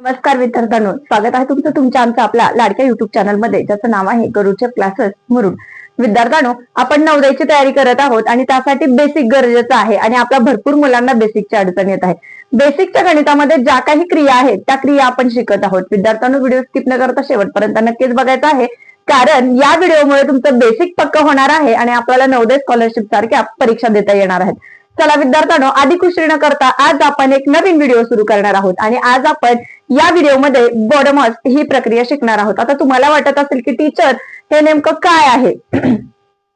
नमस्कार विद्यार्थ्यांनो, स्वागत आहे तुमचं तुमच्या आमच्या आपल्या लाडक्या युट्यूब चॅनल मध्ये, ज्याचं नाव आहे गरुडचे क्लासेस मुरुड. विद्यार्थ्यांनो, आपण नवोदयची तयारी करत आहोत आणि त्यासाठी बेसिक गरजेचं आहे आणि आपल्या भरपूर मुलांना बेसिकची अडचण येत आहे. बेसिकच्या गणितामध्ये ज्या काही क्रिया आहेत त्या क्रिया आपण शिकत आहोत. विद्यार्थ्यांनो, व्हिडिओ स्किप न करता शेवटपर्यंत नक्कीच बघायचा आहे, कारण या व्हिडिओमुळे तुमचं बेसिक पक्क होणार आहे आणि आपल्याला नवोदय स्कॉलरशिप सारख्या परीक्षा देता येणार आहेत. चला विद्यार्थ्यांनो, अधिक उशीर न करता आज आपण एक नवीन व्हिडिओ सुरू करणार आहोत आणि आज आपण या व्हिडिओमध्ये बॉडमॉस ही प्रक्रिया शिकणार आहोत. आता तुम्हाला वाटत असेल की टीचर हे नेमकं काय आहे.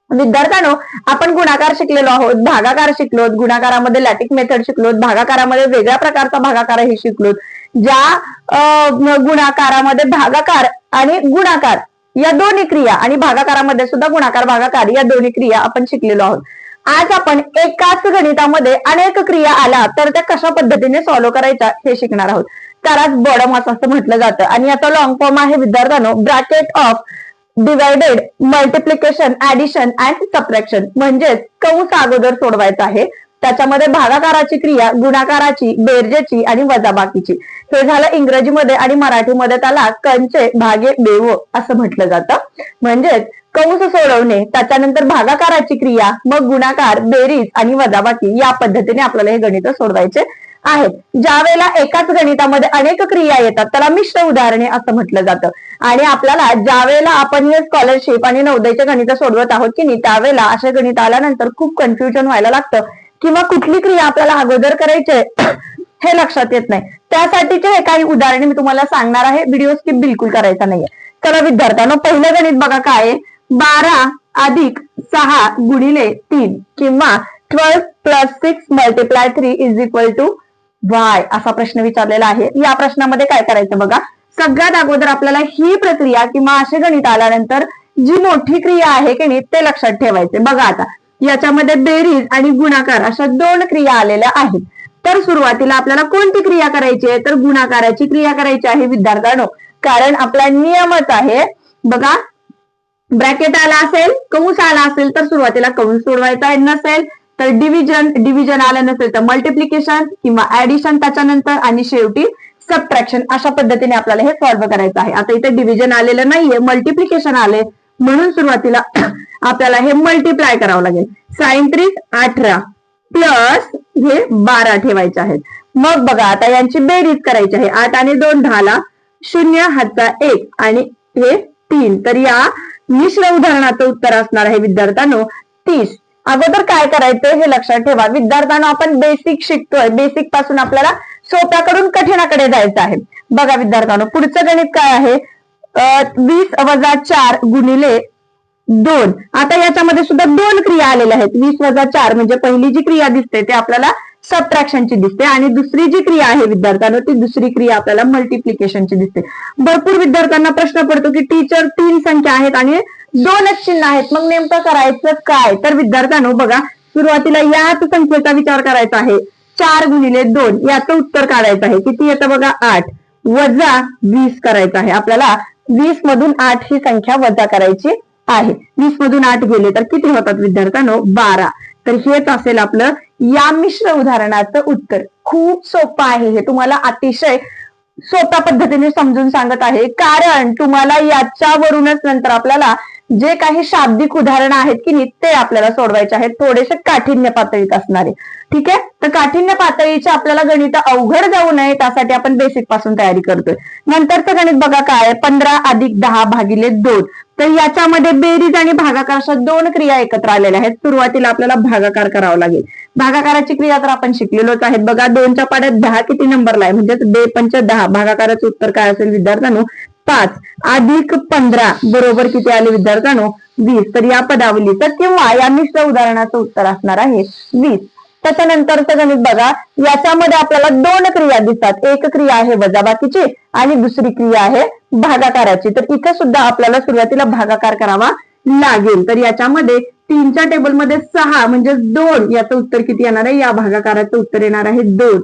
विद्यार्थ्यांनो, आपण गुणाकार शिकलेलो आहोत, भागाकार शिकलो, गुणाकारामध्ये लॅटिक मेथड शिकलो, भागाकारामध्ये वेगळ्या प्रकारचा भागाकार हे शिकलो. ज्या गुणाकारामध्ये भागाकार आणि गुणाकार या दोन्ही क्रिया आणि भागाकारामध्ये सुद्धा गुणाकार भागाकार या दोन्ही क्रिया आपण शिकलेलो आहोत. आज आपण एकाच गणितामध्ये अनेक क्रिया आल्या तर त्या कशा पद्धतीने सॉल्व्ह करायच्या हे शिकणार आहोत. त्यालाच बॉडमॉस असं म्हटलं जातं आणि याचा लॉंग फॉर्म आहे विद्यार्थ्यांनो bracket of divided multiplication addition and subtraction. म्हणजेच कंस अगोदर सोडवायचा आहे, त्याच्यामध्ये भागाकाराची क्रिया, गुणाकाराची, बेरजेची आणि वजाबाकीची. हे झालं इंग्रजीमध्ये आणि मराठीमध्ये त्याला कंचे भागे बेव असं म्हटलं जातं. म्हणजेच कंस सोडवणे, त्याच्यानंतर भागाकाराची क्रिया, मग गुणाकार, बेरीज आणि वजाबाकी या पद्धतीने आपल्याला हे गणित सोडवायचे आहेत. ज्या वेळेला एकाच गणितामध्ये अनेक क्रिया येतात त्याला मिश्र उदाहरणे असं म्हटलं जातं. आणि आपल्याला ज्या वेळेला आपण हे स्कॉलरशिप आणि नवोदयचे गणित सोडवत आहोत की नाही, त्यावेळेला असे गणित आल्यानंतर खूप कन्फ्युजन व्हायला लागतं किंवा कुठली क्रिया आपल्याला अगोदर करायचे हे लक्षात येत नाही. त्यासाठीचे हे काही उदाहरणे मी तुम्हाला सांगणार आहे. व्हिडिओ स्किप बिलकुल करायचा नाहीये. चला विद्यार्थ्यांनो, पहिलं गणित बघा काय आहे. 12 अधिक 6 गुणिले 3 किंवा 12 plus 6 multiply 3 is equal to y असा प्रश्न विचारलेला आहे. या प्रश्नामध्ये काय करायचं बघा. सगळ्यात अगोदर आपल्याला ही प्रक्रिया किंवा असे गणित आल्यानंतर जी मोठी क्रिया आहे की नाही ते लक्षात ठेवायचे. बघा आता याच्यामध्ये बेरीज आणि गुणाकार अशा दोन क्रिया आलेल्या आहेत. तर सुरुवातीला आपल्याला कोणती क्रिया करायची आहे, तर गुणाकाराची क्रिया करायची आहे विद्यार्थ्यांनो. कारण आपला नियमच आहे बघा, ब्रॅकेट आला असेल, कंस आला असेल तर सुरुवातीला कंस सोडवायचा आहे, नसेल तर डिव्हिजन आलं नसेल तर मल्टिप्लिकेशन किंवा ऍडिशन त्याच्यानंतर आणि शेवटी सबट्रॅक्शन. अशा पद्धतीने आपल्याला हे सॉल्व्ह करायचं आहे. आता इथे डिव्हिजन आलेलं नाहीये, मल्टिप्लिकेशन आले, म्हणून सुरुवातीला आपल्याला हे मल्टिप्लाय करावं लागेल. 37 18 प्लस हे 12 ठेवायचे आहेत. मग बघा आता यांची बेरीज करायची आहे. 8 आणि 2 10, 0 हातचा 1 आणि हे 3. तर या मिश्र उदाहरणाचं उत्तर असणार आहे विद्यार्थ्यांनो 30. अगोदर काय करायचं हे लक्षात ठेवा विद्यार्थ्यांनो, आपण बेसिक शिकतोय, बेसिक पासून आपल्याला सोप्याकडून कठीणाकडे जायचं आहे. बघा विद्यार्थ्यांनो, पुढचं गणित काय आहे. 20 वजा 4 गुणिले 2. आता याच्यामध्ये सुद्धा दोन क्रिया आलेल्या आहेत. 20 वजा 4 म्हणजे पहिली जी क्रिया दिसते ते आपल्याला सबट्रॅक्शनची दिसते आणि दुसरी जी क्रिया आहे विद्यार्थ्यांनो ती दुसरी क्रिया आपल्याला मल्टिप्लिकेशनची दिसते. भरपूर विद्यार्थ्यांना प्रश्न पडतो की टीचर 3 संख्या आहेत आणि 2च चिन्ह आहेत, मग नेमकं करायचं काय. तर विद्यार्थ्यांनो बघा, सुरुवातीला याच संख्येचा विचार करायचा आहे. 4 गुणिले 2 याचं उत्तर काढायचं आहे. किती येतं बघा 8 वजा 20 करायचं आहे. आपल्याला 20 मधून 8 ही संख्या वजा करायची आहे. 20 मधून 8 गेले तर किती होतात विद्यार्थ्यांनो 12. तर हेच असेल आपलं या मिश्र उदाहरणाचं उत्तर. खूप सोपं आहे हे, तुम्हाला अतिशय सोप्या पद्धतीने समजून सांगत आहे, कारण तुम्हाला याच्यावरूनच नंतर आपल्याला जे काही शाब्दिक उदाहरणं आहेत की नाही ते आपल्याला सोडवायचे आहेत. थोडेसे काठिण्य पातळीत असणारे. ठीक आहे, तर काठिण्य पातळीचे आपल्याला गणित अवघड जाऊ नये त्यासाठी आपण बेसिक पासून तयारी करतोय. नंतरचं गणित बघा काय आहे. 15 अधिक 10 भागिले 2. तर याच्यामध्ये बेरीज आणि भागाकार अशा दोन क्रिया एकत्र आलेल्या आहेत. सुरुवातीला आपल्याला भागाकार करावा लागेल. भागाकाराची क्रिया तर आपण शिकलेलोच आहेत. बघा 2च्या पाड्यात 10 किती नंबरला आहे, म्हणजे 2 पंच 10. भागाकाराचं उत्तर काय असेल विद्यार्थ्यांनो 5 अधिक 15 बरोबर किती आले विद्यार्थ्यांनो 20. तर या पदावलीचं किंवा या मिश्र उदाहरणाचं उत्तर असणार आहे 20. त्याच्यानंतरचं गणित बघा, याच्यामध्ये आपल्याला दोन क्रिया दिसतात. एक क्रिया आहे वजाबाकीची आणि दुसरी क्रिया आहे भागाकाराची. तर इथे सुद्धा आपल्याला सुरुवातीला भागाकार करावा लागेल. तर याच्यामध्ये 3च्या टेबलमध्ये 6 म्हणजे 2 याचं उत्तर किती येणार आहे. या भागाकाराचं उत्तर येणार आहे 2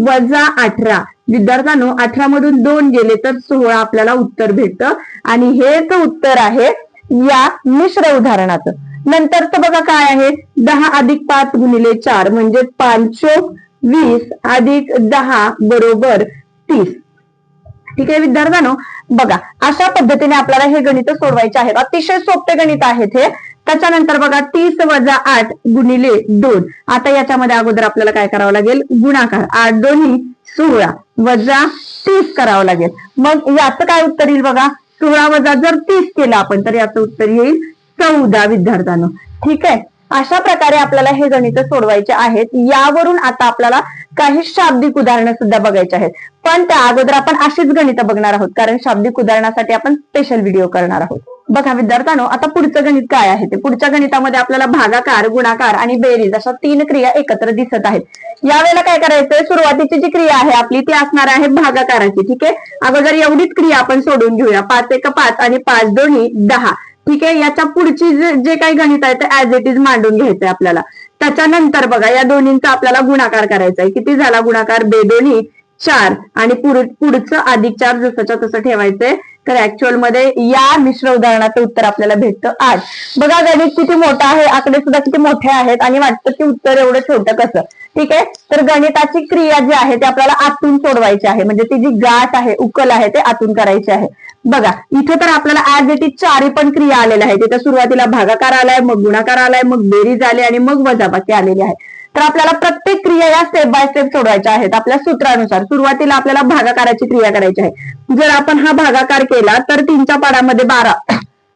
वजा 18. विद्यार्थ्यांनो 18 मधून 2 गेले तर 16 आपल्याला उत्तर भेटतं आणि हेच उत्तर आहे या मिश्र उदाहरणाचं. नंतरचं बघा काय आहे. 10 अधिक 5 गुणिले 4 म्हणजे 5 चोक 20 अधिक 10 बरोबर 30. ठीक आहे विद्यार्थ्यांनो, बघा अशा पद्धतीने आपल्याला हे गणित सोडवायचे आहेत. अतिशय सोपे गणित आहेत हे. त्याच्यानंतर बघा 30 वजा 8 गुणिले 2. आता याच्यामध्ये अगोदर आपल्याला काय करावं लागेल, गुणाकार. 8 दोन्ही 16 वजा 30 करावं लागेल. मग याचं काय उत्तर येईल बघा, 16 वजा जर 30 केलं आपण तर याचं उत्तर येईल 14 विद्यार्थ्यांनो. ठीक आहे, अशा प्रकारे आपल्याला हे गणित सोडवायचे आहेत. यावरून आता आपल्याला काही शाब्दिक उदाहरणं सुद्धा बघायची आहेत. पण त्या अगोदर आपण अशीच गणितं बघणार आहोत, कारण शाब्दिक उदाहरणासाठी आपण स्पेशल व्हिडिओ करणार आहोत. बघा विद्यार्थ्यांनो, आता पुढचं गणित काय आहे ते, पुढच्या गणितामध्ये आपल्याला भागाकार, गुणाकार आणि बेरीज अशा 3 क्रिया एकत्र दिसत आहेत. यावेळेला काय करायचंय, सुरुवातीची जी क्रिया आहे आपली ती असणार आहे भागाकाराची. ठीक आहे, अगोदर एवढीच क्रिया आपण सोडून घेऊया. 5 1 5 आणि 5 दोन्ही 10. ठीक आहे, याच्या पुढची जे काही गणित आहे ते ऍज इट इज मांडून घ्यायचंय आपल्याला. त्याच्यानंतर बघा या दोन्हींचा आपल्याला गुणाकार करायचा आहे. किती झाला गुणाकार, बे दोन्ही 4 आणि पुढचं अधिक 4 जसंच्या तसं ठेवायचंय. तर ऍक्च्युअल मध्ये या मिश्र उदाहरणाचं उत्तर आपल्याला भेटतं 8. बघा गणित किती मोठं आहे, आकडे सुद्धा किती मोठे आहेत आणि वाटतं की उत्तर एवढं छोटं कसं. ठीक आहे, तर गणिताची क्रिया जी आहे ते आपल्याला आतून सोडवायची आहे. म्हणजे ती जी गाठ आहे, उकल आहे, ते आतून करायची आहे. बघा इथे तर आपल्याला ऍज इट इज 4 पण क्रिया आलेल्या आहेत. तिथे सुरुवातीला भागाकार आलाय, मग गुणाकार आलाय, मग बेरीज आले आणि मग वजाबाकी आलेली आहे. तर आपल्याला प्रत्येक क्रिया या स्टेप बाय स्टेप सोडवायच्या आहेत आपल्या सूत्रानुसार. सुरुवातीला आपल्याला भागाकाराची क्रिया करायची आहे. जर आपण हा भागाकार केला तर 3च्या पाडामध्ये 12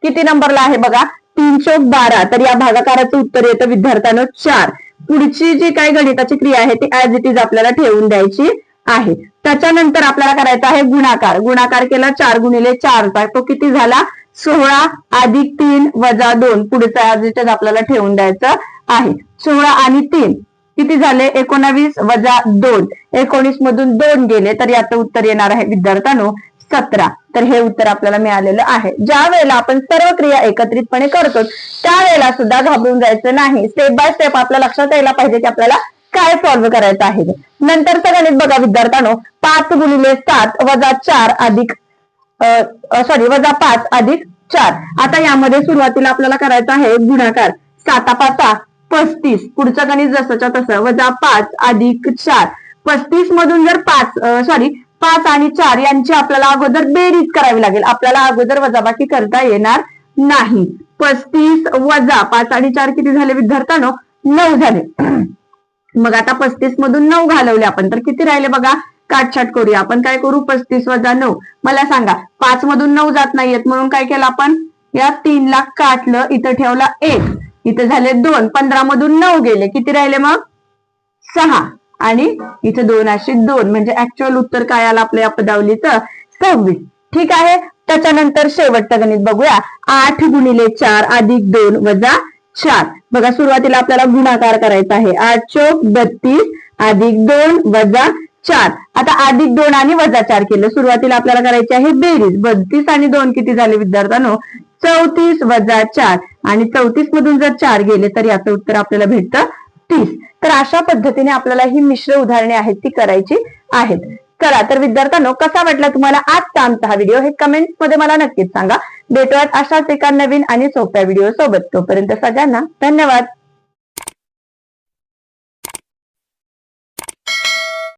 किती नंबरला आहे बघा, 312. तर या भागाकाराचं उत्तर येतं विद्यार्थ्यांनो 4. पुढची जी काही गणिताची क्रिया आहे ती ऍज इट इज आपल्याला ठेवून द्यायची आहे. त्याच्यानंतर आपल्याला करायचा आहे गुणाकार. गुणाकार केला 4 गुणिले 4 तो किती झाला, 16 अधिक 3 वजा 2. पुढचा ऍज इट इज आपल्याला ठेवून द्यायचं आहे. 16 आणि 3 किती झाले, 19 वजा 2. 19 मधून 2 गेले तर याचं उत्तर येणार आहे विद्यार्थ्यांनो 17. तर हे उत्तर आपल्याला मिळालेलं आहे. ज्या वेळेला आपण सर्व क्रिया एकत्रितपणे करतो त्यावेळेला सुद्धा घाबरून जायचं नाही. स्टेप बाय स्टेप आपल्या लक्षात यायला पाहिजे की आपल्याला काय सॉल्व्ह करायचं आहे. नंतरचं गणित बघा विद्यार्थ्यांनो, 5 गुणिले 7 वजा 4 अधिक वजा 5 अधिक 4. आता यामध्ये सुरुवातीला आपल्याला करायचं आहे गुणाकार. 7 5 35. पुढचं गणित जसंच्या तसं वजा 5 अधिक 4. 35 मधून जर 5 आणि 4 यांची आपल्याला अगोदर बेरीज करावी लागेल. आपल्याला अगोदर वजाबाकी करता येणार नाही. 35 वजा 5 आणि 4 किती झाले विद्यार्थ्यांनो, 9 झाले. मग आता 35 मधून 9 घालवले आपण तर किती राहिले बघा, काटछाट करूया. आपण काय करू, 35 वजा 9. मला सांगा 5 मधून 9 जात नाहीयेत म्हणून काय केलं आपण, या 3 ला काटलं, इथं ठेवला 1, इथे झाले 2. 15 मधून 9 गेले, किती राहिले मग 6 आणि इथे 2 अशी 2. म्हणजे ऍक्च्युअल उत्तर काय आलं आपल्या पदावलीचं 26. ठीक आहे, त्याच्यानंतर शेवटचं गणित बघूया. 8 गुणिले 4 अधिक 2 वजा 4. बघा सुरुवातीला आपल्याला गुणाकार करायचा आहे. 8 चौक 32 अधिक 2 वजा 4. आता अधिक 2 आणि वजा 4 केलं. सुरुवातीला आपल्याला करायची आहे बेरीज. 32 आणि 2 किती झाले विद्यार्थ्यांनो, 34 वजा 4 आणि 34 मधून जर 4 गेले तर याचं उत्तर आपल्याला भेटतं 30. तर अशा पद्धतीने आपल्याला ही मिश्र उदाहरणे आहेत ती करायची आहेत. करा. तर विद्यार्थ्यांनो, कसा वाटला तुम्हाला आजचा आमचा हा व्हिडिओ हे कमेंट मध्ये मला नक्कीच सांगा. भेटूयात अशाच एका नवीन आणि सोप्या व्हिडिओ सोबत. तोपर्यंत सगळ्यांना धन्यवाद.